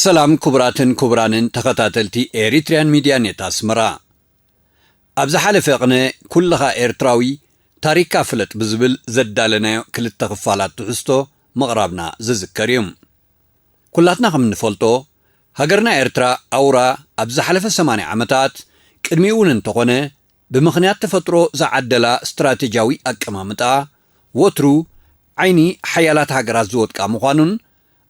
سلام كبرانن تخطاتلتي إريتريان ميديا نت أسمرا أبز حالف يقنع كلها إرتراوي تاريكا فلت بزبل زدالنا كل التغفالات تحستو مغربنا زذكريم كلاتنا خم نفولتو هاجرنا إرترا أورا أبز حالف 8 عمتات كدميون انتقونه بمخنيات تفترو زعدلا استراتيجيوي أكمامتا وترو عيني حيالات هاجرات زود كامخانون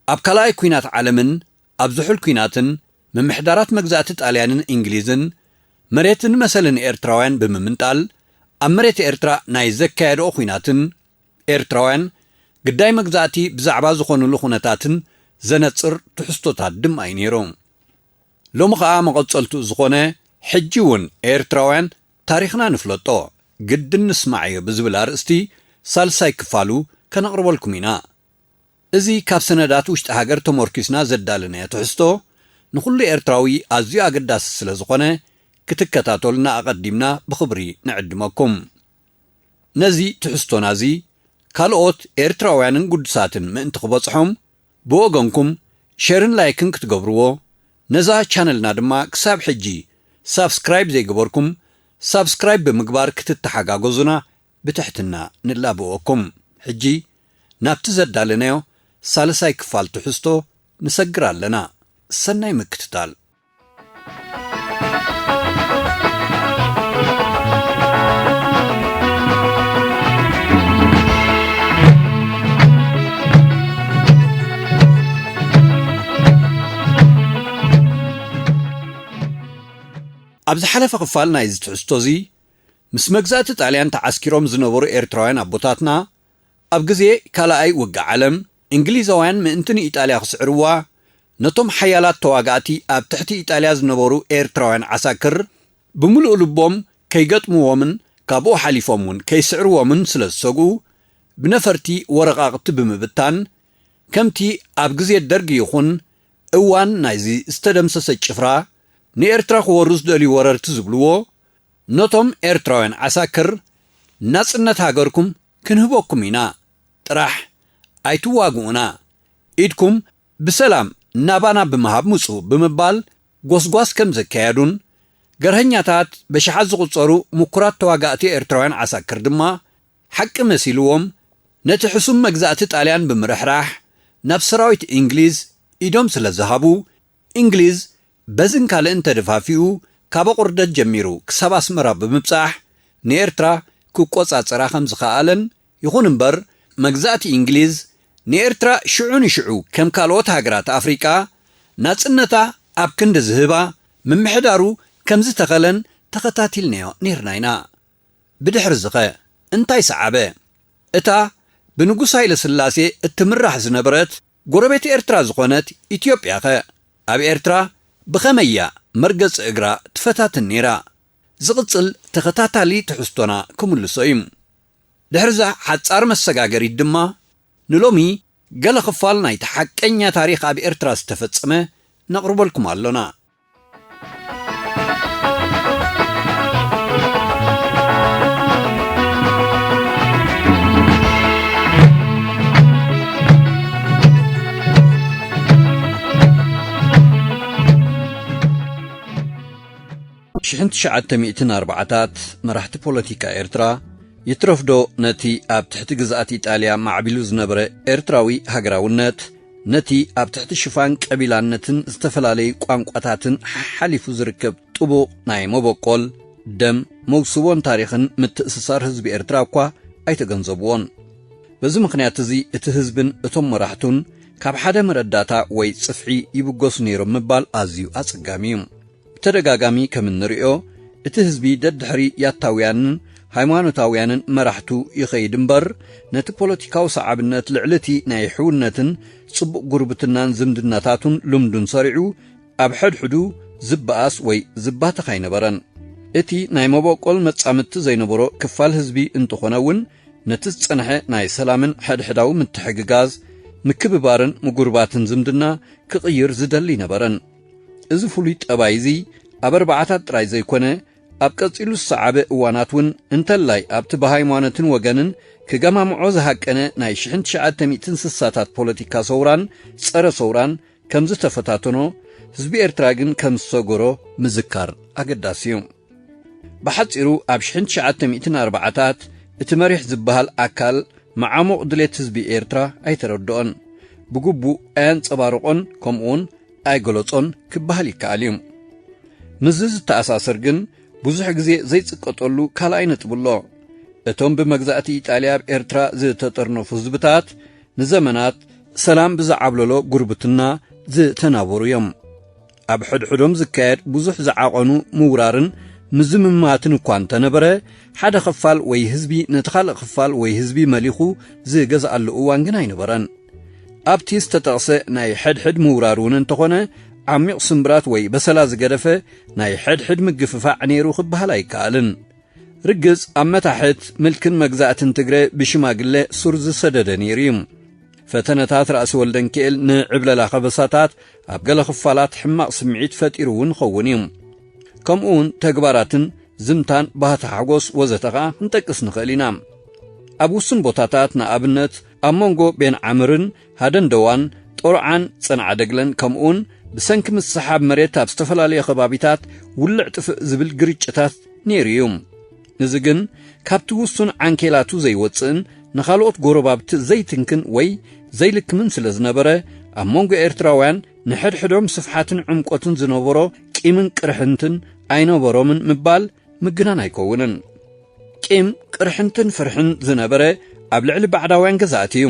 أبكالاي كوينات عالمن أبزحل كويناتن من محدارات مجزات طاليانن إنجليزن مريتن مثلا إرتراوان بممنتال أمريت إرترا نايزكايدو كويناتن إرتراوان قداي مجزاتي بزعبا زخونو لخونتاتن زنتصر تحستوتات دم أينيروم لو مخا مقصلتو زخونه حجيون إرتراوان تاريخنا نفلطو قد نسمعي بزبلار استي سالساي كفالو كنقربو لكمينا ازي كاب سندات وشت هاجر تموركسنا زدالنا تحستو نخل إرتراوي أزيو أقداس سلزخونه كتكتاتولنا أقدمنا بخبري نعدمكم نزي تحستو نازي كالوت إرتراويانن قدساتن من تخبصحهم بوغنكم شيرن لايكن كتقبرو نزا چانلنا دما كساب حجي سابسكرايب زي قبركم سابسكرايب بمقبار كتتحقاقوزنا بتحتنا نلابوكم حجي نابتزدالنايو سالساي كفال تحستو نسقرال لنا سناي مكتتال أبز حلف قفال نايز تحستوزي مس مجزات طاليان تعسكيروم زنبورو إرتراويان أبوتاتنا أبغزي كالاي وقع علم إنجليزوان مئنتني إيطاليا خسعروا نتم حيالات تواقعتي أب تحتي إيطاليا زنبورو إرتراويان عساكر بملؤ لبوم كي قطموا ومن كابو حليفومون كي سعروا ومن سلسوغو بنفرتي ورقاقت بمبتان كمتي أبغزي الدرق يخون اوان نايزي استدمسس الشفرا ني إرترا خورس دولي ورر تزبلوو نتم إرتراويان عساكر ناسنت هاجركم كنهبوكم إنا تراح أيتواقونا إيدكم بسلام نابانا بمهاب مسو بمبال غوسغواس كم زكايدون قرهنياتات بشحاز غصرو مكرات تواقعتي إرتراويان عساكر دما حق مسيلوهم نتحسم مجزات طاليان بمرحراح نفسراويت إنجليز إيدوم سلزهابو إنجليز بزن كالن تدفافيو كابا قردت جميرو كساباس مراب بمبصاح نيرترا كوكوص أصرا خمس خالن يخون انبر مجزات إنجليز نيرترا شعو كم كالوت هاجرات أفريقيا ناتسنتا أبكند زهبا من محدارو كم زتغلن تغتاتيل نيو نيرناينا بدحر الزقاء انتاي سعابه اتا بنقوص هاي لسلاسي التمرح زنبرت قربت إرترا زقونت إثيوبيا خا أبي إرترا بخمية مرقز إقرا تفتات النيرا زغطل تغتاتالي تحستونا كمول صيم دحرزا حتصار مسقاقر الدما نلومي قال خفالنا يتحكينا تاريخ أبي إرترا استفتصمه نقرب لكم اللونا شحنت شعات 104 مرحت بوليتيكا إرترا يترفدو نتي أب تحت جزءات إيطاليا مع بلوز نبرة إرتراوي هجراونت نتي أب تحت شفان قبيلانتن استفلالي قوانقاتاتن حليفو زركب طبو نايمو بقول دم موسوون تاريخن متأسسار حزب إرتراوكوا أيتغنزبوون بزي مخنيات زي اتهزبن اتم مراحتون كاب حدا مرداتا وي صفعي يبقوس نيرو مبال آزيو أصقاميوم تدقاقامي كمن نرئو اتهزبي ددحري ياتاويانن هايمانوتاويانن مراحتو يخيدنبر نت بوليتيكاو صعبنت لعلتي نايحونتن صبق قربتنان زمدناتاتون لمدن صارعو أبحد حدو زباس وي زبات خاينبرن اتي نايموبوكول متصامت زينبرو كفال هزبي انتخوناون نتتصنح ناي سلامن حدحداو متحققاز مكببارن مقرباتن زمدنا كغير زدلي نبرن إذا فليت أبايزي أبربعات رايزي كونه أبقص إلو الصعب واناتون انتلاي أبتبهاي موانتن وغنن كجمع معوز هكنا نايشحنت شعات تميتن سساتات بوليتيكا صوران سر صوران ከምዝ ተፈታተኖ ህዝቢ ኤርትራ ግን ከም ዝሰጎሮ ምዝካር ኣገዳሲ እዩ። ብሓጺሩ ኣብ 1940ታት እቲ መሪሕ ዝበሃል ኣካል መዓሙቕ ድሌት ህዝቢ ኤርትራ ኣይተረድኦን፣ ብግቡእ ኣየንጸባርቖን ከምኡውን ኣይገለጾን ክበሃል ይከኣል እዩ። ምዝ ዝተኣሳሰር ግን ብዙሕ ግዜ ዘይጽቀጠሉ ካልኣይ ነጥብ ኣሎ። እቶም ብመግዛእቲ ኢጣልያ ኣብ ኤርትራ ዝተጠርነፉ ህዝብታት ንዘመናት ሰላም ብዝዓብለሎ ጉርብትና ዝተናበሩ እዮም። ኣብ ሕድሕዶም ዝካየድ ብዙሕ ዝዓቐኑ ምውራርን ምዝምማትን እኳ እንተነበረ ሓደ ክፋል ወይ ህዝቢ ነቲ ካልእ ክፋል ወይ ህዝቢ መሊኹ ዝገዝኣሉ እዋን ግን ኣይነበረን። ኣብቲ ዝተጠቕሰ ናይ ሕድሕድ ምውራር እውን እንተኾነ ዓሚቕ ስምብራት ወይ በሰላ ዝገደፈ ናይ ሕድሕድ ምግፍፋዕ ነይሩ ክበሃል ኣይከኣልን። ርግጽ ኣብ መታሕት ምልክን መግዛእትን ትግረ ብሽማግለ ሱር ዝሰደደ ነይሩ እዩ። ፈተነታት ራእሲ ወልደንክኤል ንዕብለላ ኸበሳታት ኣብ ገለ ክፋላት ሕማቕ ስምዒት ፈጢሩ እውን ኸውን እዩ። ከምኡውን ተግባራትን ዝምታን ባህታ ሓጎስ ወዘተ ኸዓ እንጠቅስ ንኽእል ኢና። ኣብ ውሱን ቦታታት ንኣብነት ኣብ መንጎ ቤን ዓምርን ሃደንደዋን ጦርዓን ጸንዓ ደግለን ከምኡውን ብሰንኪ ምስሓብ መሬት ኣብ ዝተፈላለየ ከባቢታት ውልዕ ጥፍእ ዝብል ግርጭታት ነይሩ እዩ። እዚ ግን ካብቲ ውሱን ዓንኬላቱ ዘይወፅእን ንኻልኦት ጎረባብቲ ዘይትንክን ወይ ዘይልክምን ስለ ዝነበረ ኣብ መንጎ ኤርትራውያን ንሕድሕዶም ስፍሓትን ዕምቆትን ዝነበሮ ቂምን ቅርሕንትን ኣይነበሮምን ምባል ምግናን ኣይከውንን። ቂም ቅርሕንትን ፍርሕን ዝነበረ ኣብ ልዕሊ ባዕዳውያን ገዛእቲ እዩ።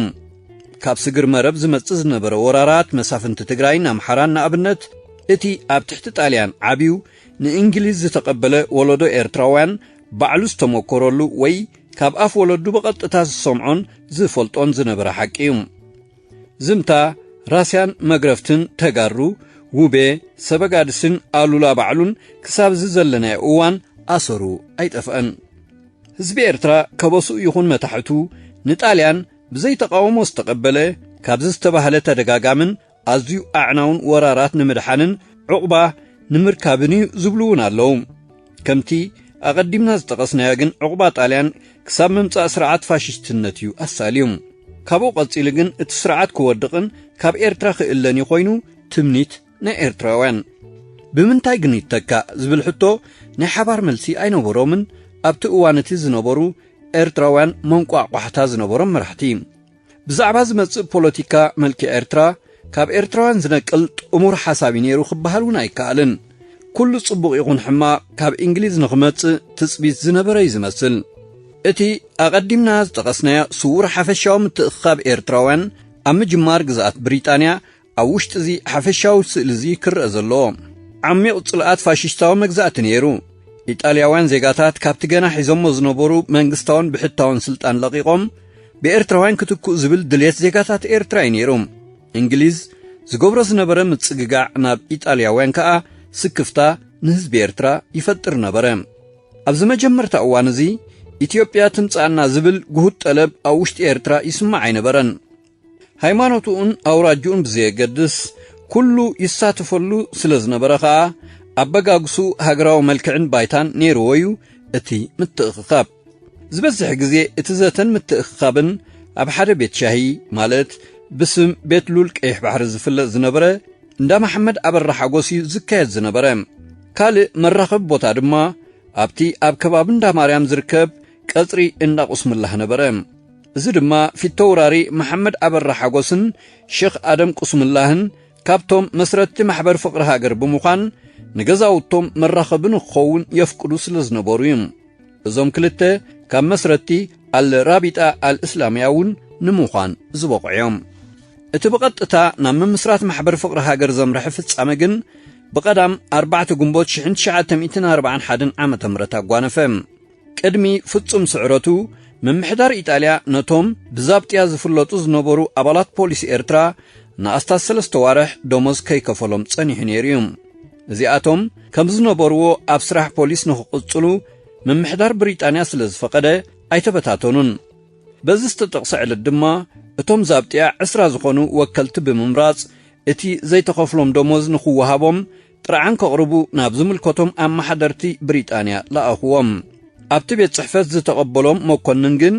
ካብ ስግር መረብ ዝመጽእ ዝነበረ ወራራት መሳፍንቲ ትግራይን ኣምሓራን ንኣብነት እቲ ኣብ ትሕቲ ጣልያን ዓብዩ ንእንግሊዝ ዝተቐበለ ወለዶ ኤርትራውያን ባዕሉ ዝተመኮረሉ ወይ ካብ ኣፍ ወለዱ ብቐጥታ ዝሰምዖን ዝፈልጦን ዝነበረ ሓቂ እዩ። ዝምታ ራስያን መግረፍትን ተጋሩ ውቤ ሰበጋድስን ኣሉላ ባዕሉን ክሳብ ዝዘለናይ እዋን ኣሰሩ ኣይጠፍአን። ህዝቢ ኤርትራ ከበሱ ይኹን መታሕቱ ንጣልያን ብዘይተቃወሞ ዝተቐበለ ካብዚ ዝተባህለ ተደጋጋምን ኣዝዩ ኣዕናውን ወራራት ንምድሓንን ዕቑባ ንምርካብን እዩ ዝብሉውን ኣለዉ። ከምቲ ኣቐዲምና ዝጠቐስናዮ ግን ዕቑባ ጣልያን ክሳብ ምምጻእ ስርዓት ፋሽስትነት እዩ ኣሳልዩ። ካብኡ ቐጺሉ ግን እቲ ስርዓት ክወድቕን ካብ ኤርትራ ክእለኒ ኮይኑ ትምኒት ናይ ኤርትራውያን ብምንታይ ግን ይተካእ ዝብል ሕቶ ናይ ሓባር መልሲ ኣይነበሮምን ኣብቲ እዋን እቲ ዝነበሩ ኤርትራውያን መንቋቋሕታ ዝነበሮም መራሕቲ። ብዛዕባ ዝመጽእ ፖለቲካ መልክዕ ኤርትራ ካብ ኤርትራውያን ዝነቅል ጥሙር ሓሳቢ ነይሩ ክበሃል እውን ኣይከኣልን። ኩሉ ጽቡቕ ይኹን ሕማቕ ካብ እንግሊዝ ንኽመጽእ ትጽቢት ዝነበረ እዩ ዝመስል። እቲ ኣቐዲምና ዝጠቐስናዮ ስውር ሓፈሻዊ ምትእኽኻብ ኤርትራውያን ኣብ ምጅማር ግዝኣት ብሪጣንያ ኣብ ውሽጢ እዚ ሓፈሻዊ ስእሊ እዚ ክርአ ዘለዎ ዓሚቕ ጽልኣት ፋሽስታዊ መግዛእቲ ነይሩ። ኢጣልያውያን ዜጋታት ካብቲ ገና ሒዞሞ ዝነበሩ መንግስታውን ብሕታውን ስልጣን ለቂቖም ብኤርትራውያን ክትኩእ ዝብል ድሌት ዜጋታት ኤርትራ እዩ ነይሩ። እንግሊዝ ዝገብሮ ዝነበረ ምጽግጋዕ ናብ ኢጣልያውያን ከዓ ስክፍታ ንህዝቢ ኤርትራ ይፈጥር ነበረ። ኣብዚ መጀመርታ እዋን እዚ ኢትዮጵያ ትምጻእና ዝብል ጉሁድ ጠለብ ኣብ ውሽጢ ኤርትራ ይስማዕ ኣይነበረን። ሃይማኖቱን ኣውራጅኡን ብዘየገድስ ኩሉ ይሳተፈሉ ስለ ዝነበረ ከዓ ኣበጋግሱ ሃገራዊ መልክዕን ባይታን ነይርዎ እዩ እቲ ምትእኽኻብ። ዝበዝሕ ግዜ እቲ ዘተን ምትእኽኻብን ኣብ ሓደ ቤት ሻሂ ማለት ብስም ቤት ሉል ቀይሕ ባሕሪ ዝፍለጥ ዝነበረ እንዳ መሐመድ ኣበራ ሓጎስ እዩ ዝካየድ ዝነበረ። ካልእ መራኸቢ ቦታ ድማ ኣብቲ ኣብ ከባቢ እንዳ ማርያም ዝርከብ ቀጽሪ እንዳ ቁስምላህ ነበረ። እዚ ድማ ፊተውራሪ መሐመድ ኣበራ ሓጎስን ሼኽ ኣደም ቁስምላህን ካብቶም መስረቲ ማሕበር ፍቕሪ ሃገር ብምዃን ንገዛውቶም መራኸቢ ንክኸውን የፍቅዱ ስለ ዝነበሩ እዩ። እዞም ክልተ ካብ መስረቲ ኣልራቢጣ ኣልእስላምያ እውን ንምዃን ዝበቑዑ እዮም። እቲ ብቐጥታ ናብ ምምስራት ማሕበር ፍቕሪ ሃገር ዘምርሒ ፍጻመ ግን ብቐዳም 4 ግንቦት 1941 ዓመተ ምህረት ኣጓነፈ። ቅድሚ ፍጹም ስዕረቱ ምምሕዳር ኢጣልያ ነቶም ብዛብጥያ ዝፍለጡ ዝነበሩ ኣባላት ፖሊስ ኤርትራ ንኣስታት 3 ዋርሕ ደሞዝ ከይከፈሎም ጸኒሑ ነይሩ እዩ። እዚኣቶም ከም ዝነበርዎ ኣብ ስራሕ ፖሊስ ንኽቕጽሉ ምምሕዳር ብሪጣንያ ስለ ዝፈቐደ ኣይተበታተኑን። በዚ ዝተጠቕሰ ዕለት ድማ እቶም ዛብጥያ 20 ዝኾኑ ወከልቲ ብምምራጽ እቲ ዘይተኸፍሎም ደሞዝ ንኽወሃቦም ጥርዓን ከቕርቡ ናብ ዝምልከቶም ኣመሓደርቲ ብሪጣንያ ለኣኽዎም። ኣብቲ ቤት ጽሕፈት ዝተቐበሎም መኮንን ግን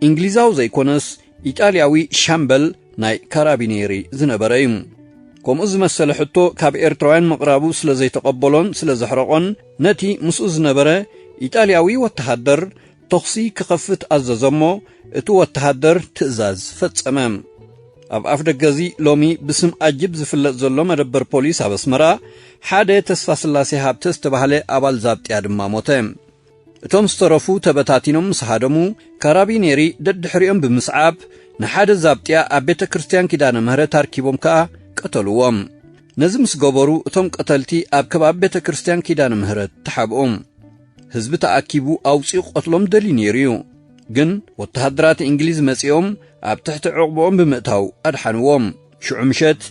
እንግሊዛዊ ዘይኮነስ ኢጣልያዊ ሻምበል ናይ ካራቢኔሪ ዝነበረ እዩ። كم أزمسل حتو كاب إيرتراوين مقرابو سلزي تقبلون سلزحرقون نتي مسؤز نبرة إيطالياوي واتهدر تخصي كخفت أزازمو اتو واتهدر تأزاز فتسمام أب أفدق غزي لومي بسم أجيب زفلت زلو مدبر بوليس أبسمرا حادة تسفاس الله سيحاب تستبهالي أبال زابط يادم ماموتهم اتوم سترفو تبتاتينم مسحادمو كارابينيري دد حريم بمسعاب نحاد زابطيا أبيت كريستيان كيدان مهرة تاركيبوم كا قتلوهم نزمس غبرو اتوم قتلتي أب كباب بيت كريستيان كيدان مهرة تحابهم حزب تأكيبو أوصي قتلهم دلينيريو جن واتهدرات إنجليز مسيوم أب تحت عقبهم بمقتاو أدحانوهم شعمشت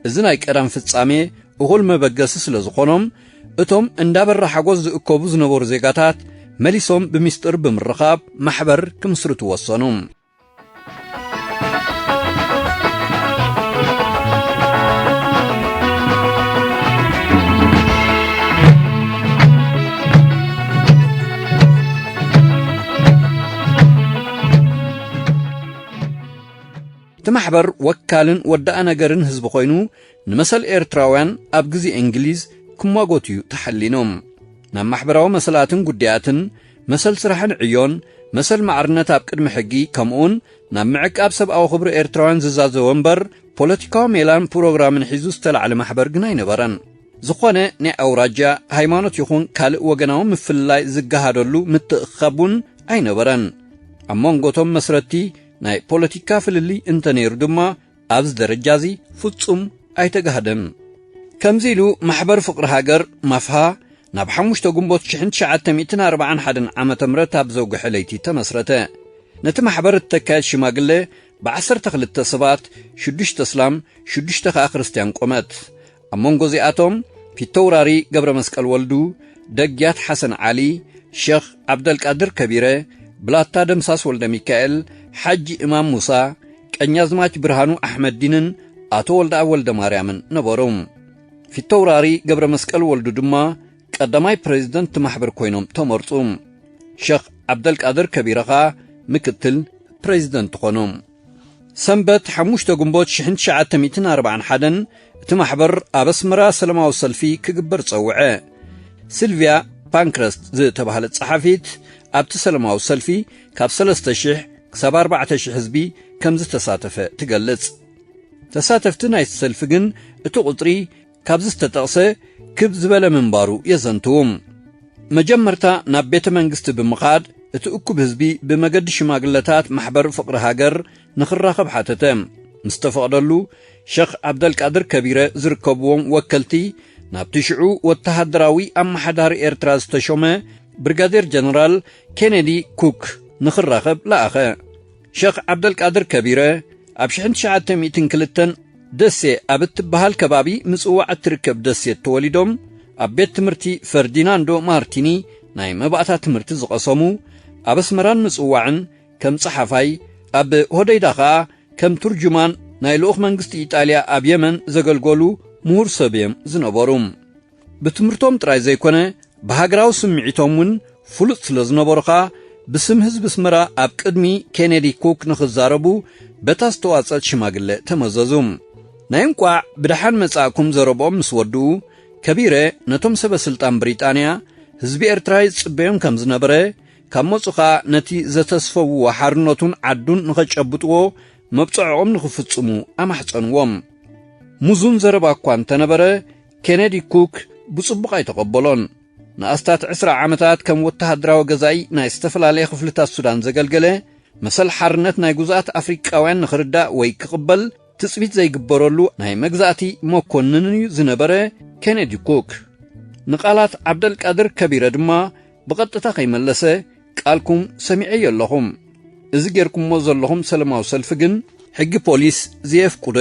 إذن يكرم في الصامي وغل مبقسس لزخونهم اتوم اندابر حقوز اكوبوز نبور زيقاتات مليسوم بمستر بمرخاب محبر كمسرت وصنوم تمحبر وكالن ودأ نجرن هزب خوينو نمثل إيرتراوان أبجزي إنجليز كما قوتيو تحلينهم نام محبراو مسلاتن قدياتن مسل سرحن عيون مسل معرنة أبكد محقي كمون نام معك أبسب أو خبر إيرتراوان زازو ومبر بوليتيكاو ميلان بروغرامن حيزوز تل على محبر قناي نبرن زخوانة ني أوراجا هايمانوت يخون كالق وقناو مفلاي زقهادولو متأخبون أي نبرن أمون قوتهم مسرتي ناي بوليتيكا فللي انتنير دما أبز درجازي فتصم أي تقهدم كمزيلو محبر فقر هاجر مفها ناب حموش تقنبوت شحن شعات ميتنا 41 عام تمرتاب زوج حليتي تمسرته نت محبر التكاد شماقله بعسر تخلت تصبات شدش تسلام شدش تخا خريستيان قومت أمون غزياتهم في توراري قبر مسكال ولدو دقيات حسن علي شيخ عبد القادر كبيره بلاتا دمساس ولد ميكائيل حج إمام موسى كنيازمات برهانو أحمد دينن آتو ولد ولد مريم نبروم في التوراري قبر مسكال ولدو دما قدماي بريزيدنت محبر كوينوم تمرطوم شيخ عبد القادر كبيرها مكتل بريزيدنت قونوم سنبت حموش تقنبوت شحن شعات 241 تمحبر أبسمرا سلماو سلفي كقبر تصوعه سيلفيا بانكرست زي تبهالت صحافيت أبت سلماو سلفي كاب 3,000 كساب 4,000 حزبي كمز تساتف تقلت تساتفت نايت سلفقن اتو قطري كابز تتقصي كب زبالة منبارو يزنتوم مجمرتا ناب بيت منقست بمقاد اتو اكب حزبي بمقد شماقلتات محبر فقر هاجر نخراخب حاتتم مستفقدلو شيخ عبد القادر كبيره زركبوم وكلتي ناب تشعو والتهدراوي أم حدار إيرتراز تشومه برغادير جنرال كينيدي كوك نخراخب لأخه شيخ عبد القادر كبيره أبشحن شعات 200 دسي أبت بهال كبابي مسؤوع تركب دسي توليدوم أبيت تمرتي فرديناندو مارتيني ناي مبعتا تمرتي زقصمو أبسمران مسؤوعن كم صحفاي أب هوديداخا كم ترجمان ناي لوخ منغست إيطاليا أب يمن زغلغولو مور سبيم زنبروم بتمرتوم تراي زيكونه بهاجراو سمعيتومون فلط سلزنبرخا بسم حزب اسمرا أب قدمي كينيدي كوك نخزاربو بتاستواصل شماغله تمززوم نايمقوا بدحان مصاكم زربوم مسودو كبيره نتوم سب سلطان بريطانيا حزب إرتراي صبيم كمزنبره كمصخا نتي زتسفو وحرنتون عدون نخچبطو مبصعوم نخفصمو امحصنوم ሙዙን ዘረባ ኳን ተነበረ ኬኔዲ ኩክ ብጽቡቕ አይተቀበሎን ንኣስታት 10 ዓመታት ከም ወተሃደራዊ ገዛኢ ናይ ዝተፈላለዩ ክፍልታት ሱዳን ዘገልገለ መሰል ሓርነት ናይ ጉዛት ኣፍሪቃውያን ንኽርዳእ ወይ ክቕበል ትጽቢት ዘይግበረሉ ናይ መግዛእቲ መኮንን ዝነበረ ኬኔዲ ኩክ ንቃላት ዓብደልቃድር ከቢረ ድማ ብቐጥታ ከይመለሰ ቃልኩም ሰሚዐ የለኹም እዚ ጌርኩሞ ዘለኹም ሰላማዊ ሰልፊ ግን ሕጊ ፖሊስ ዘየፍቅዶ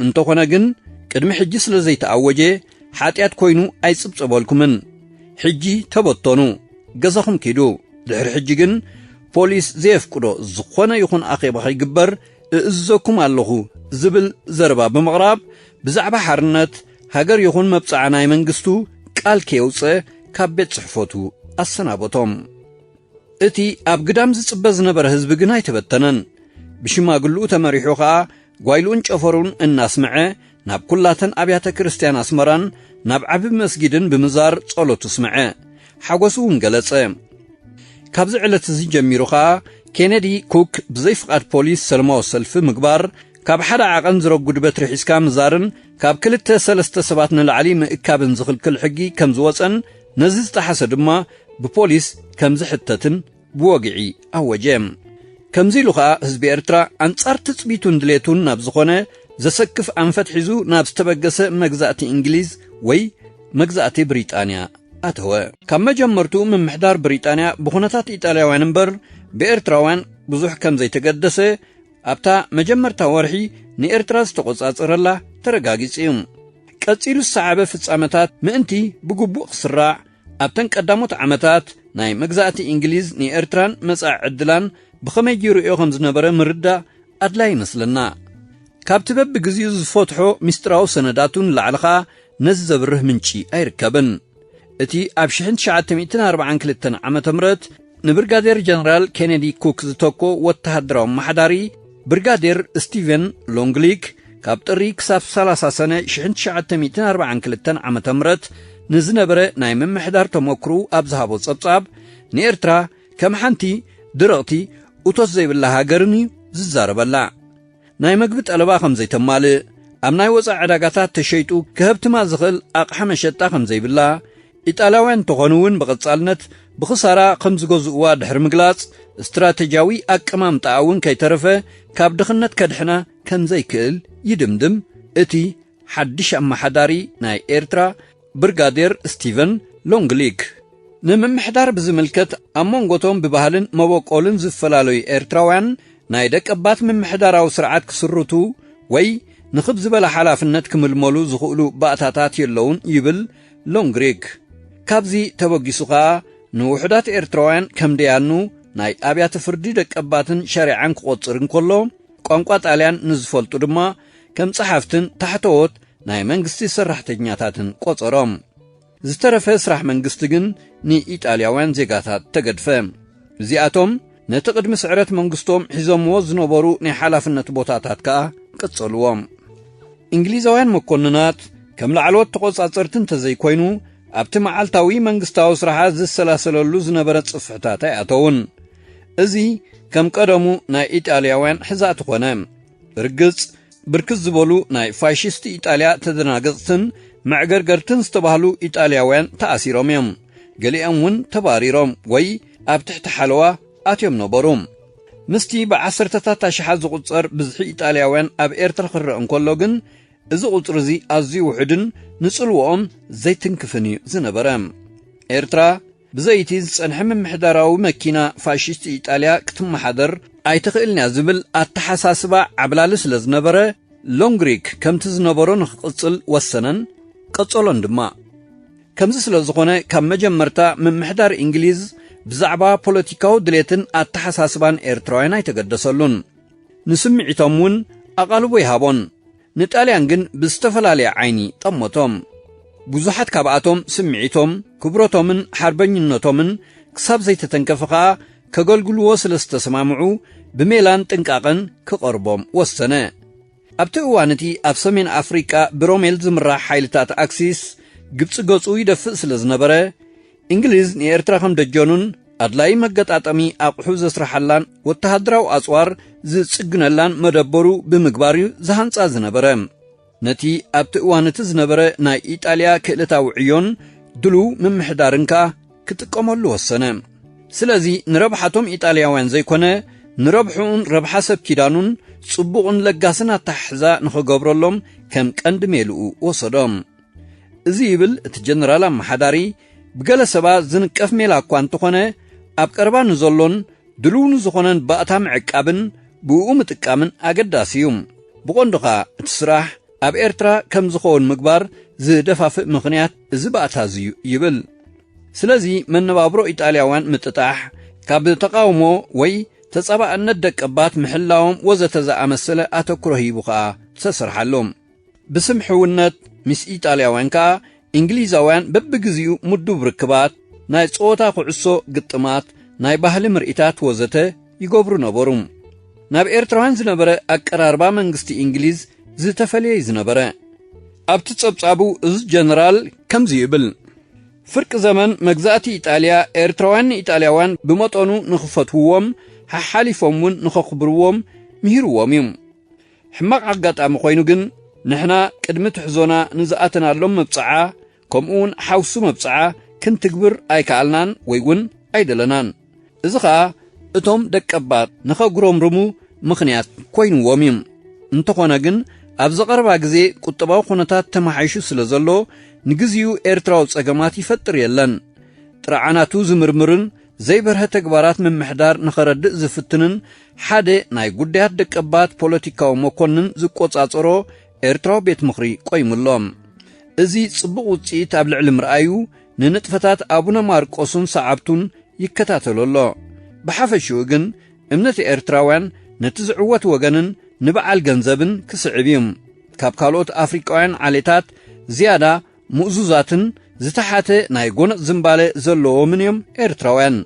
እንተኾነ ግን ቅድሚ ሕጂ ስለ ዘይተኣወጀ ሓጢያት ኮይኑ ኣይጽብጽበልኩምን ሕጂ ተበተኑ ገዛኹም ኪዱ ድሕሪ ሕጂ ግን ፖሊስ ዘየፍቅዶ ዝኾነ ይኹን ኣኼባ ይግበር እዘኩም ኣለኹ ዝብል ዘረባ ብምቕራብ ብዛዕባ ሓርነት ሃገር ይኹን መብጻዕ ናይ መንግስቱ ቃል ከየውፅእ ካብ ቤት ጽሕፈቱ ኣሰናበቶም እቲ ኣብ ግዳም ዝጽበ ዝነበረ ህዝቢ ግን ኣይተበተነን ብሽማግልኡ ተመሪሑ ኸኣ ጓይሉን ጨፈሩን እናስምዐ ናብ ኩላተን ኣብያተ ክርስቲያን ኣስመራን ናብ ዓቢ መስጊድን ብምዛር ጸሎቱ ስምዐ ሓጎሱን ገለጸ ካብዚ ዕለት እዚ ጀሚሩ ኸዓ ኬነዲ ኩክ ብዘይፍቓድ ፖሊስ ሰለማዊ ሰልፊ ምግባር ካብ ሓደ ዓቐን ዝረጉድ በትሪ ሒዝካ ምዛርን ካብ 2-3 ሰባት ንላዕሊ ምእካብን ዝኽልክል ሕጊ ከም ዝወፀን ነዚ ዝተሓሰ ድማ ብፖሊስ ከም ዝሕተትን ብወግዒ ኣወጀ ከምዚ ኢሉ ኸዓ ህዝቢ ኤርትራ ኣንጻር ትጽቢቱን ድሌቱን ናብ ዝኾነ ዘሰክፍ ኣንፈት ሒዙ ናብ ዝተበገሰ መግዛእቲ እንግሊዝ ወይ መግዛእቲ ብሪጣንያ ኣተወ ካብ መጀመርቱ ምምሕዳር ብሪጣንያ ብኹነታት ኢጣልያውያን እምበር ብኤርትራውያን ብዙሕ ከም ዘይተገደሰ ኣብታ መጀመርታ ወርሒ ንኤርትራ ዝተቆጻጸረላ ተረጋጊጹ እዩ ቀጺሉ ዝሰዓበ ፍጻመታት ምእንቲ ብግቡእ ክስራዕ ኣብተን ቀዳሞት ዓመታት ናይ መግዛእቲ እንግሊዝ ንኤርትራን መጻዕ ዕድላን ብኸመይ ይርእዮ ከም ዝነበረ ምርዳእ ኣድላይ ይመስለና ካብቲ በብግዚኡ ዝፈትሖ ምስጢራዊ ሰነዳቱን ላዕልኻ ነዚ ዘብርህ ምንጪ ኣይርከብን እቲ ኣብ 1942 ዓመተ ምህረት ንብርጋዴር ጀነራል ኬነዲ ኩክ ዝተኮ ወተሃደራዊ ማሕዳሪ ብርጋዴር ስቲቨን ሎንግሊክ ካብ ጥሪ ክሳብ 30 ሰነ 1942 ዓመተ ምህረት ንዝነበረ ናይ ምምሕዳር ተመክሩ ኣብ ዝሃቦ ጸብጻብ ንኤርትራ ከም ሓንቲ ድረቕቲ እቶት ዘይብላ ሃገርን ዝዛረበላ ናይ መግቢ ጠለባ ከም ዘይተማልእ ኣብ ናይ ወፃኢ ዕዳጋታት ተሸይጡ ክህብትማ ዝኽእል ኣቕሓ መሸጣ ከም ዘይብላ ኢጣልያውያን ተኾኑ እውን ብቐጻልነት ብኽሳራ ከም ዝገዝእዋ ድሕሪ ምግላጽ እስትራቴጃዊ ኣቀማምጣ እውን ከይተረፈ ካብ ድኽነት ከድሕና ከም ዘይክእል ይድምድም እቲ ሓድሽ ኣመሓዳሪ ናይ ኤርትራ ብርጋዴር ስቲቨን ሎንግሊክ ንምምሕዳር ብዝምልከት ኣብ መንጎቶም ብባህልን መበቆልን ዝፈላለዩ ኤርትራውያን ናይ ደቀባት ምምሕዳራዊ ስርዓት ክስርቱ ወይ ንኽብ ዝበለ ሓላፍነት ክምልመሉ ዝኽእሉ ባእታታት የለውን ይብል ሎንግሊክ ካብዚ ተበጊሱ ኸዓ ንውሕዳት ኤርትራውያን ከም ደያኑ ናይ ኣብያተ ፍርዲ ደቀባትን ሸሪዓን ክቖጽር እንከሎ ቋንቋ ጣልያን ንዝፈልጡ ድማ ከም ጸሓፍትን ታሕተዎት ናይ መንግስቲ ሰራሕተኛታትን ቆጸሮም ዝተረፈ ስራሕ መንግስቲ ግን ንኢጣልያውያን ዜጋታት ተገድፈ እዚኣቶም ነቲ ቅድሚ ስዕረት መንግስቶም ሒዞምዎ ዝነበሩ ናይ ሓላፍነት ቦታታት ከዓ ቅጸልዎም እንግሊዛውያን መኮንናት ከም ላዕለዎት ተቆጻጸርትን ተዘይኮይኑ ኣብቲ መዓልታዊ መንግስታዊ ስራሓት ዝሰላሰለሉ ዝነበረ ጽፍሕታት ኣይኣተውን እዚ ከም ቀደሙ ናይ ኢጣልያውያን ሕዛእቲ ኾነ ርግጽ ብርክት ዝበሉ ናይ ፋሽስት ኢጣልያ ተደናገጽትን መዕገርገርትን ዝተባህሉ ኢጣልያውያን ተኣሲሮም እዮም ገሊኦም እውን ተባሪሮም ወይ ኣብ ትሕቲ ሓለዋ ኣትዮም ነበሩ ምስቲ ብዓሰርተታት ኣሽሓት ዝቝጸር ብዝሒ ኢጣልያውያን ኣብ ኤርትራ ክርአ እንከሎ ግን እዚ ቁጽሪ እዚ ኣዝዩ ውሕድን ንጽልዎኦም ዘይትንክፍን እዩ ዝነበረ ኤርትራ ብዘይቲ ዝጸንሐ ምምሕዳራዊ መኪና ፋሽስት ኢጣልያ ክትመሓደር ኣይትኽእልንያ ዝብል ኣተሓሳስባ ዓብላሊ ስለ ዝነበረ ሎንግሊክ ከምቲ ዝነበሮ ንኽቕጽል ወሰነን ቀጸሎን ድማ ከምዚ ስለ ዝኾነ ካብ መጀመርታ ምምሕዳር እንግሊዝ ብዛዕባ ፖለቲካዊ ድሌትን ኣተሓሳስባን ኤርትራውያን ኣይተገደሰሉን ንስምዒቶም እውን ኣቓልቦ ይሃቦን ንጣልያን ግን ብዝተፈላለየ ዓይኒ ጠመቶም ብዙሓት ካብኣቶም ስምዒቶም ክብሮቶምን ሓርበኝነቶምን ክሳብ ዘይተተንከፈ ኸዓ ከገልግልዎ ስለ ዝተሰማምዑ ብሜላን ጥንቃቐን ክቐርቦም ወሰነ ኣብቲ እዋን እቲ ኣብ ሰሜን ኣፍሪቃ ብሮሜል ዝምራሕ ሓይልታት ኣክሲስ ግብፂ ገጹ ይደፍእ ስለ ዝነበረ እንግሊዝ ንኤርትራ ከም ደጀኑን ኣድላይ መገጣጠሚ ኣቑሑ ዘስራሓላን ወተሃደራዊ ኣጽዋር ዝጽግነላን መደበሩ ብምግባር ዝሃንጻ ዝነበረ ነቲ ኣብቲ እዋን እቲ ዝነበረ ናይ ኢጣልያ ክእለታዊ ዕዮን ድሉው ምምሕዳርን ከዓ ክጥቀመሉ ወሰነ ስለዚ ንረብሓቶም ኢጣልያውያን ዘይኮነ ንረብሑን ረብሓ ሰብ ኪዳኑን ጽቡቕን ለጋስን ኣታሕዛ ንኽገብረሎም ከም ቀንዲ ሜልኡ ወሰዶም እዚ ይብል እቲ ጀነራል ኣመሓዳሪ ብገለ ሰባት ዝንቀፍ ሜላ እኳ እንተኾነ ኣብ ቀረባ ንዘሎን ድሉውን ዝኾነን ባእታ ምዕቃብን ብኡ ምጥቃምን ኣገዳሲ እዩ ብቖንዱ ኸዓ እቲ ስራሕ ኣብ ኤርትራ ከም ዝኸውን ምግባር ዝደፋፍእ ምኽንያት እዚ ባእታ እዩ ይብል ስለዚ መነባብሮ ኢጣልያውያን ምጥጣሕ ካብ ተቃውሞ ወይ ተጸባእነት ደቀባት ምሕላዎም ወዘተ ዝኣመሰለ ኣተኩሮ ሂቡ ኸዓ ተሰርሓሎም ብስምሕውነት ምስ ኢጣልያውያን ከዓ እንግሊዛውያን በብግዚኡ ምዱብ ርክባት ናይ ጾታ ኩዕሶ ግጥማት ናይ ባህሊ ምርኢታት ወዘተ ይገብሩ ነበሩ ናብ ኤርትራውያን ዝነበረ ኣቀራርባ መንግስቲ እንግሊዝ ዝተፈለየ ዝነበረ ኣብቲ ጸብጻቡ እዚ ጀነራል ከምዚ ይብል ፍርቂ ዘመን መግዛእቲ ኢጣልያ ኤርትራውያን ኢጣልያውያን ብመጠኑ ንኽፈትውዎም ሓሓሊፎምን ንኸኽብርዎም ምሂርዎም እዩ ሕማቕ ኣጋጣሚ ኮይኑ ግን ንሕና ቅድሚ ትሕዞና ንዝኣተናሎም መብፅዓ ከምኡውን ሓውሱ መብፅዓ ክንትግብር ኣይከኣልናን ወይ እውን ኣይደለናን እዚ ኸኣ እቶም ደቀባት ንኸጉረምርሙ ምኽንያት ኮይንዎም እዩ እንተኾነ ግን ኣብ ዝቐረባ ግዜ ቁጠባዊ ኩነታት ተመሓይሹ ስለ ዘሎ ንግዚኡ ኤርትራዊ ጸገማት ይፈጥር የለን ጥራዓናቱ ዝምርምርን ዘይበርሀ ተግባራት ምምሕዳር ንኸረድእ ዝፍትንን ሓደ ናይ ጉዳያት ደቀባት ፖለቲካዊ መኮንን ዝቆጻጸሮ ኤርትራዊ ቤት ምኽሪ ቆይሙሎም እዚ ጽቡቕ ውፅኢት ኣብ ልዕሊ ምርኣዩ ንንጥፈታት ኣቡነ ማርቆስን ሰዓብቱን ይከታተለሎ ብሓፈሽኡ ግን እምነት ኤርትራውያን ነቲ ዝዕወት ወገንን ንበዓል ገንዘብን ክስዕብ እዩ ካብ ካልኦት ኣፍሪቃውያን ዓሌታት ዝያዳ ምእዙዛትን ዝተሓተ ናይ ጎነቕ ዝምባለ ዘለዎምን እዮም ኤርትራውያን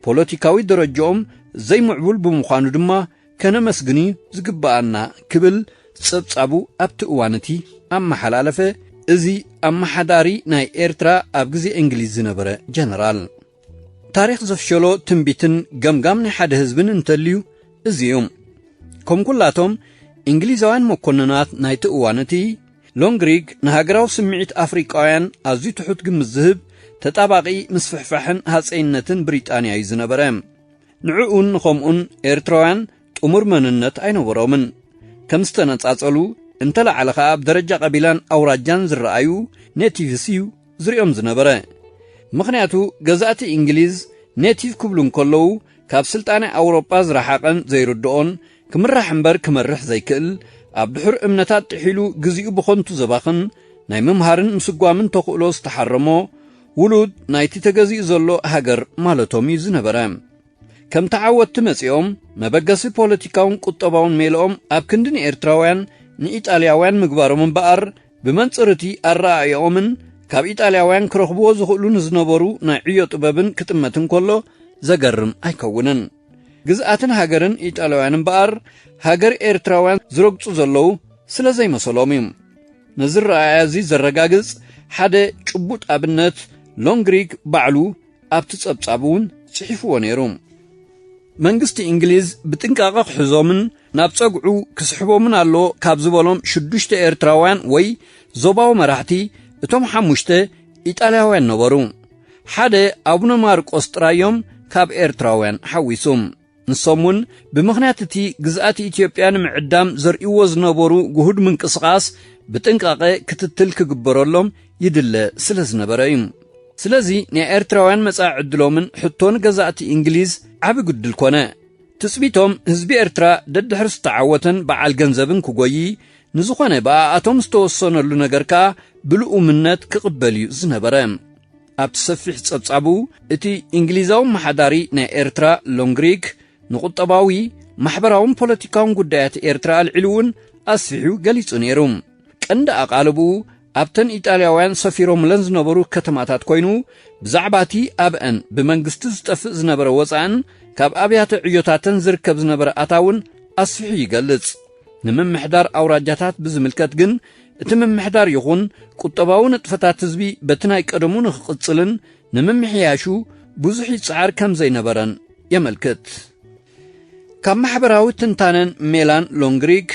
ፖለቲካዊ ደረጃኦም ዘይምዕቡል ብምዃኑ ድማ ከነመስግኒ ዝግባአና ክብል ጸብጻቡ ኣብቲ እዋንቲ ኣመሓላለፈ እዚ ኣመሓዳሪ ናይ ኤርትራ ኣብ ግዜ እንግሊዝ ዝነበረ ጀነራል ታሪኽ ዘፍሸሎ ትንቢትን ገምጋም ናይ ሓደ ህዝብን እንተልዩ እዚ እዩ ከም ኩላቶም እንግሊዛውያን መኮንናት ናይቲ እዋንቲ ሎንግሪግ ንሃገራዊ ስምዒት ኣፍሪቃውያን ኣዝዩ ትሑት ግምት ዝህብ ተጣባቂ ምስፍሕፋሕን ሃፀይነትን ብሪጣንያ እዩ ዝነበረ ንዕኡን ከምኡን ኤርትራውያን ጥሙር መንነት ኣይነበሮምን ከም ዝተነጻጸሉ እንተለዓለ ኸኣ ኣብ ደረጃ ቀቢላን ኣውራጃን ዝረኣዩ ኔቲቭስ እዩ ዝርኦም ዝነበረ ምኽንያቱ ገዛእቲ እንግሊዝ ኔቲቭ ክብሉ እንከለዉ ካብ ስልጣነ ኣውሮጳ ዝረሓቐን ዘይርድኦን ክምራሕ እምበር ክመርሕ ዘይክእል ኣብ ድሑር እምነታት ጥሒሉ ግዚኡ ብኾንቱ ዘባኽን ናይ ምምሃርን ምስጓምን ተኽእሎ ዝተሓረሞ ውሉድ ናይቲ ተገዚኡ ዘሎ ሃገር ማለቶም እዩ ዝነበረ ከም ተዓወትቲ መጺኦም መበገሲ ፖለቲካውን ቁጠባውን ሜልኦም ኣብ ክንዲ ንኤርትራውያን ንኢጣልያውያን ምግባሮም እምበኣር ብመንጽርቲ ኣረኣእዮምን ካብ ኢጣልያውያን ክረኽብዎ ዝኽእሉ ንዝነበሩ ናይ ዕዮ ጥበብን ክጥመትን ከሎ ዘገርም ኣይከውንን ግዝኣትን ሃገርን ኢጣልያውያን እምበኣር ሃገር ኤርትራውያን ዝረግጹ ዘለዉ ስለ ዘይመሰሎም እዩ ነዚ ረኣያ እዚ ዘረጋግጽ ሓደ ጭቡጥ ኣብነት ሎንግሪግ ባዕሉ ኣብቲ ጸብጻብ እውን ጽሒፍዎ ነይሩ መንግስቲ እንግሊዝ ብጥንቃቐ ክሕዞምን ናብ ጸጉዑ ክስሕቦምን ኣሎ ካብ ዝበሎም 6 ኤርትራውያን ወይ ዞባዊ መራሕቲ እቶም 5 ኢጣልያውያን ነበሩ ሓደ ኣቡነ ማርቆስ ጥራዮም ካብ ኤርትራውያን ሓዊሶም ንሶምን ብምኽንያት እቲ ግዝኣቲ ኢትዮጵያ ንምዕዳም ዘርእይዎ ዝነበሩ ጉሁድ ምንቅስቓስ ብጥንቃቐ ክትትል ክግበረሎም ይድለ ስለ ዝነበረ እዩ ስለዚ ናይ ኤርትራውያን መጻኢ ዕድሎምን ሕቶን ገዛእቲ እንግሊዝ ዓብ ጉድል ኮነ ትጽቢቶም ህዝቢ ኤርትራ ደድሕር ዝተዓወተን በዓል ገንዘብን ክጎይ ንዝኾነ ብኣቶም ዝተወሰነሉ ነገር ከዓ ብልኡምነት ክቕበል እዩ ዝነበረ ኣብቲ ሰፊሕ ጸብጻቡ እቲ እንግሊዛዊ መሓዳሪ ናይ ኤርትራ ሎንግሪግ ንቁጠባዊ ማሕበራውን ፖለቲካውን ጉዳያት ኤርትራ ኣልዒሉውን ኣስፊሑ ገሊጹ ነይሩ ቀንዲ ኣቓልቡ ኣብተን ኢጣልያውያን ሰፊሮምለን ዝነበሩ ከተማታት ኮይኑ ብዛዕባ እቲ ኣብአን ብመንግስቲ ዝጠፍእ ዝነበረ ወፃእን ካብ ኣብያተ ዕዮታትን ዝርከብ ዝነበረ ኣታውን ኣስፊሑ ይገልጽ ንምምሕዳር ኣውራጃታት ብዝምልከት ግን እቲ ምምሕዳር ይኹን ቁጠባዊ ንጥፈታት ህዝቢ በቲ ናይ ቀደሙ ንኽቕጽልን ንምምሕያሹ ብዙሕ ይጽዓር ከም ዘይነበረን የመልክት ካብ ማሕበራዊ ትንታነን ሜላን ሎንግሪግ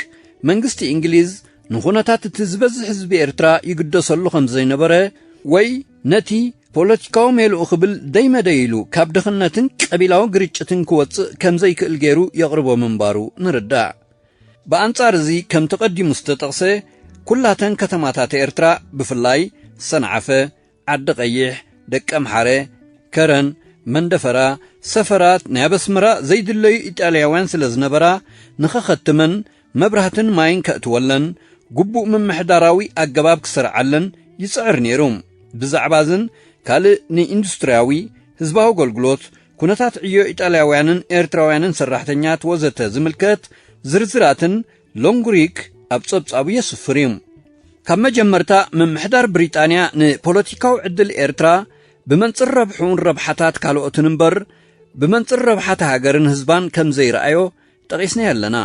መንግስቲ እንግሊዝ ንኹነታት እቲ ዝበዝሕ ህዝቢ ኤርትራ ይግደሰሉ ከም ዘይነበረ ወይ ነቲ ፖለቲካዊ ሜልኡ ክብል ደይመደይሉ ካብ ድኽነትን ቀቢላዊ ግርጭትን ክወፅእ ከም ዘይክእል ገይሩ የቕርቦ ምንባሩ ንርዳእ ብኣንጻር እዚ ከም ተቐዲሙ ዝተጠቕሰ ኩላተን ከተማታት ኤርትራ ብፍላይ ሰንዓፈ ዓዲ ቀይሕ ደቀ ምሓረ ከረን መንደፈራ ሰፈራት ናይ ኣበስመራ ዘይድለዩ ኢጣልያውያን ስለ ዝነበራ ንኸኸትመን መብራህትን ማይን ከእትወለን ግቡእ ምምሕዳራዊ ኣገባብ ክሰርዓለን ይጽዕር ነይሩ ብዛዕባ ዝን ካልእ ንኢንዱስትርያዊ ህዝባዊ ኣገልግሎት ኩነታት ዕዮ ኢጣልያውያንን ኤርትራውያንን ሰራሕተኛት ወዘተ ዝምልከት ዝርዝራትን ሎንግሪግ ኣብ ጸብጻቡ የስፍር እዩ ካብ መጀመርታ ምምሕዳር ብሪጣንያ ንፖለቲካዊ ዕድል ኤርትራ ብመንጽር ረብሑን ረብሓታት ካልኦትን እምበር ብመንጽር ረብሓት ሃገርን ህዝባን ከም ዘይረኣዮ ጠቂስና ያለና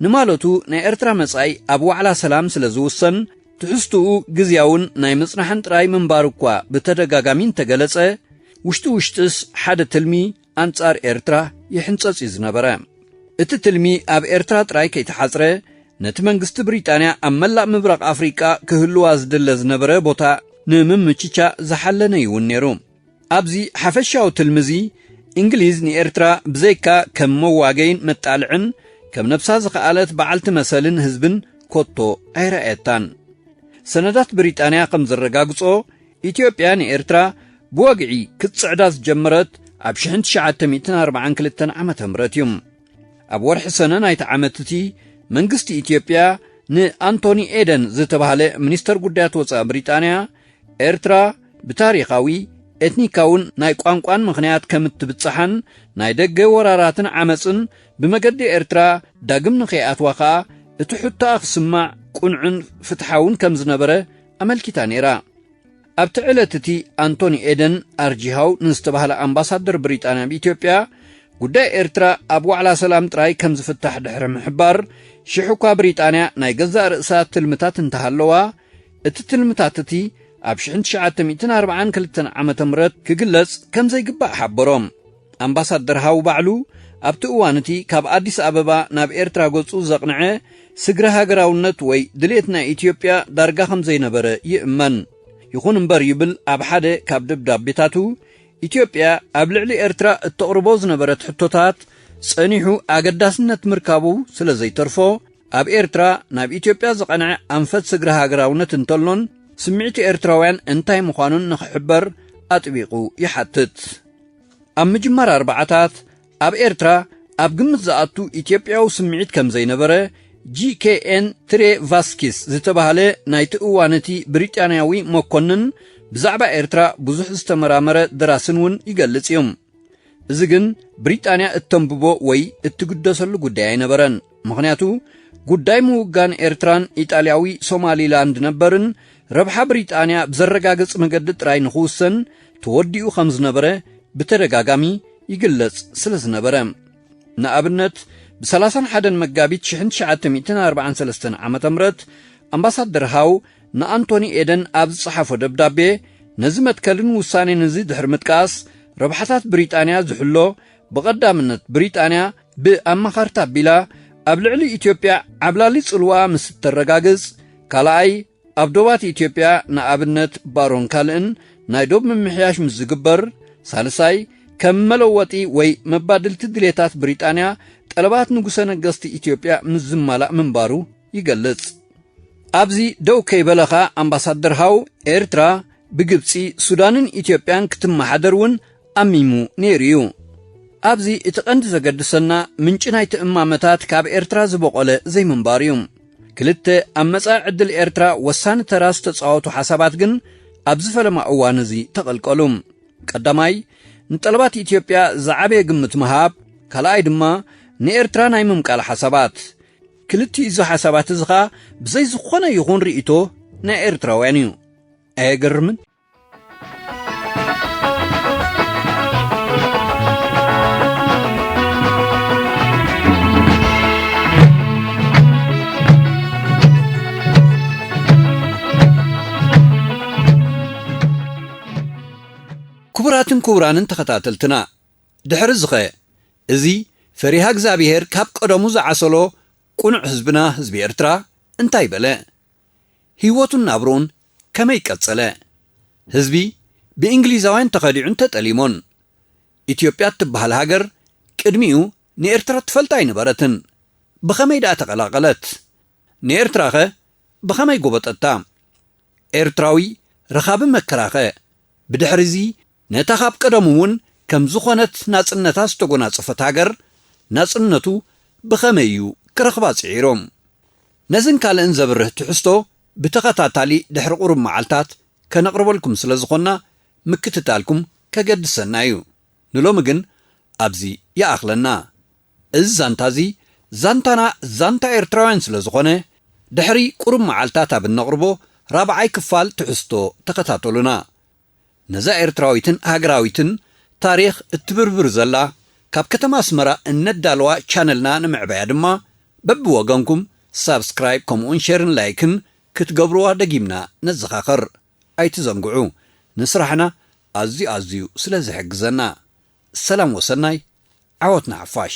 ንማለቱ ናይ ኤርትራ መጻይ ኣብ ዋዕላ ሰላም ስለ ዝውሰን ትሕዝትኡ ግዝያውን ናይ መጽናሕን ጥራይ ምንባር እኳ ብተደጋጋሚ እንተገለጸ ውሽጥስ ሓደ ትልሚ አንጻር ኤርትራ ይሕንጸጽ ዝነበረ እቲ ትልሚ ኣብ ኤርትራ ጥራይ ከይተሓጽረ ነቲ መንግስቲ ብሪጣንያ ኣብ መላእ ምብራቕ ኣፍሪቃ ክህልዋ ዝደለ ዝነበረ ቦታ ንምምችቻ ዝሓለነ ይውን ነይሩ ኣብዚ ሓፈሻዊ ትልምዚ እንግሊዝ ንኤርትራ ብዘይካ ከም መዋገይን መጣልዕን ከም ነብሳ ዝኸኣለት በዓልቲ መሰልን ህዝብን ኮቶ ኣይረአየታን ሰነዳት ብሪጣንያ ከም ዝረጋግጾ ኢትዮጵያ ንኤርትራ ብወግዒ ክትጽዕዳ ዝጀመረት ኣብ 1942 ዓመተ ምህረት እዩ ኣብ ወርሒ ሰነ ናይቲ ዓመት እቲ መንግስቲ ኢትዮጵያ ንአንቶኒ ኤደን ዝተባሃለ ሚኒስተር ጉዳያት ወፃኢ ብሪጣንያ ኤርትራ ብታሪኻዊ ኤትኒካውን ናይ ቋንቋን ምኽንያት ከም እትብጽሓን ናይ ደገ ወራራትን ዓመፅን ብመገዲ ኤርትራ ዳግም ንኸይኣትዋ ኸኣ እቲ ሕቶኣ ክስማዕ ቁንዕን ፍትሓውን ከም ዝነበረ ኣመልኪታ ነይራ ኣብቲ ዕለት እቲ አንቶኒ ኤደን ኣርጂሃው ንዝተባሃለ ኣምባሳደር ብሪጣንያ ብኢትዮጵያ ጉዳይ ኤርትራ ኣብ ዋዕላ ሰላም ጥራይ ከም ዝፍታሕ ድሕሪ ምሕባር ሽሑኳ ብሪጣንያ ናይ ገዛእ ርእሳ ትልምታት እንተሃለዋ እቲ ትልምታት እቲ ኣብ 1942 ዓመተ ምህረት ክግለጽ ከም ዘይግባእ ሓበሮም ኣምባሳደር ሃው ባዕሉ ኣብቲ እዋን እቲ ካብ ኣዲስ ኣበባ ናብ ኤርትራ ገጹ ዘቕንዐ ስግረ ሃገራውነት ወይ ድሌት ናይ ኢትዮጵያ ዳርጋ ከም ዘይነበረ ይእመን ይኹን እምበር ይብል ኣብ ሓደ ካብ ደብዳቤታቱ ኢትዮጵያ ኣብ ልዕሊ ኤርትራ እተቕርቦ ዝነበረት ሕቶታት ጸኒሑ ኣገዳስነት ምርካቡ ስለ ዘይተርፎ ኣብ ኤርትራ ናብ ኢትዮጵያ ዝቐንዐ ኣንፈት ስግረ ሃገራውነት እንተሎን ስምዒቲ ኤርትራውያን እንታይ ምዃኑን ንኽሕበር ኣጥቢቑ ይሓትት ኣብ ምጅማር ኣርባዓታት ኣብ ኤርትራ ኣብ ግምት ዝኣቱ ኢትዮጵያዊ ስምዒት ከም ዘይነበረ ጂኬኤን ትሬ ቫስኪስ ዝተባሃለ ናይቲ እዋንቲ ብሪጣንያዊ መኮንን ብዛዕባ ኤርትራ ብዙሕ ዝተመራመረ ደራስን እውን ይገልጽ እዮም እዚ ግን ብሪጣንያ እተንብቦ ወይ እትግደሰሉ ጉዳይ ኣይነበረን ምኽንያቱ ጉዳይ ምውጋን ኤርትራን ኢጣልያዊ ሶማሊላንድ ነበርን ረብሓ ብሪጣንያ ብዘረጋግጽ መገዲ ጥራይ ንኽውሰን ተወዲኡ ከም ዝነበረ ብተደጋጋሚ ይግለጽ ስለ ዝነበረ ንኣብነት ብ31 መጋቢት 1943 ዓመተ ምህረት ኣምባሳደር ሃው ንአንቶኒ ኤደን ኣብ ዝጸሓፎ ደብዳቤ ነዚ መትከልን ውሳኔን እዚ ድሕሪ ምጥቃስ ረብሓታት ብሪጣንያ ዝሕሎ ብቐዳምነት ብሪጣንያ ብኣማኻርታ ኣቢላ ኣብ ልዕሊ ኢትዮጵያ ዓብላሊ ጽልዋ ምስ እተረጋግጽ ካልኣይ ኣብ ዶባት ኢትዮጵያ ንኣብነት ባሮን ካልእን ናይ ዶብ ምምሕያሽ ምስ ዝግበር ሳልሳይ ከም መለወጢ ወይ መባድልቲ ድሌታት ብሪጣንያ ጠለባት ንጉሰ ነገስቲ ኢትዮጵያ ምስ ዝማላእ ምንባሩ ይገልጽ ኣብዚ ደው ከይበለኻ ኣምባሳደር ሃው ኤርትራ ብግብፂ ሱዳንን ኢትዮጵያን ክትመሓደር እውን ኣሚሙ ነይሩ እዩ ኣብዚ እቲ ቀንዲ ዘገድሰና ምንጭ ናይቲ እማመታት ካብ ኤርትራ ዝበቆለ ዘይምንባር እዩ ክልተ ኣብ መጻኢ ዕድል ኤርትራ ወሳኒ ተራ ዝተጻወቱ ሓሳባት ግን ኣብ ዝፈለማ እዋን እዚ ተቐልቀሉ ቀዳማይ ንጠለባት ኢትዮጵያ ዝዓበየ ግምት ምሃብ ካልኣይ ድማ ንኤርትራ ናይ ምምቃል ሓሳባት ክልቲኡ እዚ ሓሳባት እዚ ኸኣ ብዘይ ዝኾነ ይኹን ርእቶ ናይ ኤርትራውያን እዩ ኣየገርምን ክቡራትን ክቡራንን ተኸታተልትና ድሕሪ ዝኸ እዚ ፈሪሃ እግዚኣብሔር ካብ ቀደሙ ዝዓሰሎ ቁኑዕ ህዝብና ህዝቢ ኤርትራ እንታይ በለ ህይወቱን ናብሩን ከመይ ቀጸለ ህዝቢ ብእንግሊዛውያን ተኸዲዑን ተጠሊሞን ኢትዮጵያ እትበሃል ሃገር ቅድሚኡ ንኤርትራ ትፈልጣ ኣይነበረትን ብኸመይ ዳኣ ተቐላቐለት ንኤርትራኸ ብኸመይ ጎበጠታ ኤርትራዊ ረኻቢ መከራኸ ብድሕሪዚ ነታ ካብ ቀደሙ እውን ከም ዝኾነት ናጽነታ ዝተጎናጸፈት ሃገር ናጽነቱ ብኸመይ እዩ ክረኽባ ጽዒሮም ነዝን ካልእን ዘብርህ ትሕዝቶ ብተኸታታሊ ድሕሪ ቁሩብ መዓልታት ከነቕርበልኩም ስለ ዝኾንና ምክትታልኩም ከገድሰና እዩ ንሎሚ ግን ኣብዚ ይኣኽለና እዚ ዛንታ እዚ ዛንታና ዛንታ ኤርትራውያን ስለ ዝኾነ ድሕሪ ቁሩብ መዓልታት ኣብ እነቕርቦ ራብዓይ ክፋል ትሕዝቶ ተኸታተሉና ነዛ ኤርትራዊትን ሃገራዊትን ታሪኽ እትብርብር ዘላ ካብ ከተማ ኣስመራ እነዳለዋ ቻነልና ንምዕባያ ድማ በብወገንኩም ሳብስክራይብ ከምኡን ሼርን ላይክን ክትገብሩዋ ደጊምና ነዘኻኸር ኣይትዘንግዑ ንስራሕና ኣዝዩ ስለ ዝሕግዘና ሰላም ወሰናይ ዓወትና ሓፋሽ